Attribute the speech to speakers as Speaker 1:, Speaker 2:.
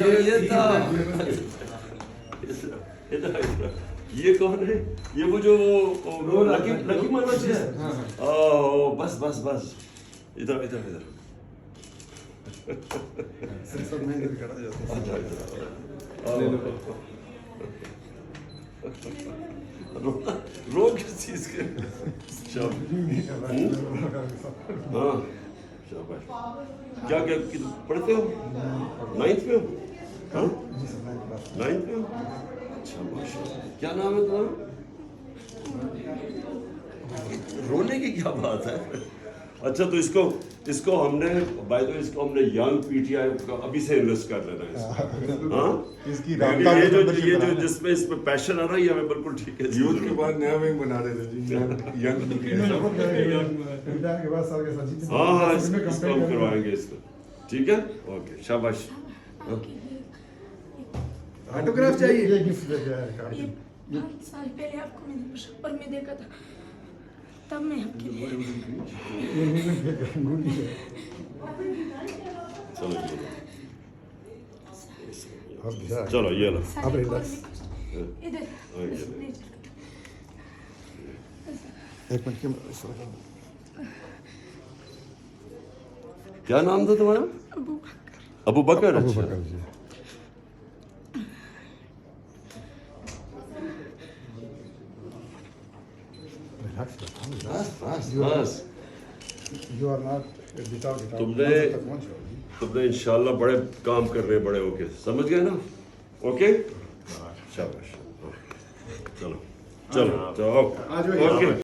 Speaker 1: अच्छा ये था। ये कौन है? ये वो जो लकी लकी मनोज है। ओह बस बस बस इधर इधर इधर।
Speaker 2: सेंसर में इधर करा जाता है।
Speaker 1: अच्छा इधर रो किस चीज के? हाँ शाबाश। क्या क्या पढ़ते हो? 9th में हो? हाँ 9th में हो? अच्छा माशाल्लाह। क्या नाम है तुम्हारा? रोने की क्या बात है? अच्छा तो इसको हमने बाय द वे इसको हमने यंग पीटीआई का अभी से इन्वेस्ट कर लेना है इसको। हाँ
Speaker 2: इसकी
Speaker 1: ये जो जिसमें इसमें पैशन आ रहा है ये हमें बिल्कुल ठीक है।
Speaker 2: यूथ के बाद नया विंग बना रहे थे जी यंग के बाद साल के साथ
Speaker 1: हाँ हाँ इसको हम करवाएंगे इसको। ठीक है ओके शाबाश।
Speaker 2: ऑटोग्राफ चाहिए।
Speaker 3: ये गिफ्ट दे गया है कार्ड।
Speaker 4: ये 5 साल पहले आपको मैंने पर में देखा था, तब मैं आपके लिए
Speaker 3: ये म्यूजिक दे गया गुडी है।
Speaker 1: चलो
Speaker 3: अब जा
Speaker 1: चलो ये लो।
Speaker 3: अब रिलैक्स।
Speaker 4: इधर
Speaker 3: एक मिनट के
Speaker 1: क्या नाम था तुम्हारा? अबू बकर।
Speaker 3: अबू
Speaker 1: अच्छा
Speaker 3: बकर जी। रिलैक्स
Speaker 1: बस बस बस।
Speaker 3: यू आर नॉट विदाउट
Speaker 1: तुमने इंशाल्लाह बड़े काम करने बड़े होके समझ गए ना? ओके शाबाश। चलो चलो चलो ओके।